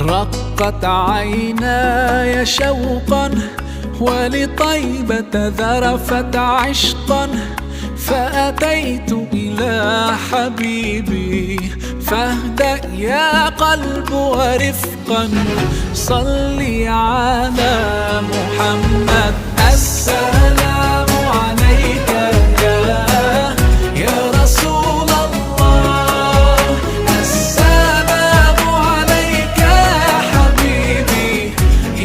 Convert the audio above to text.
رقت عيناي شوقا ولطيبة ذرفت عشقا، فأتيت إلى حبيبي فاهدأ يا قلب ورفقا. صلي على محمد. السلام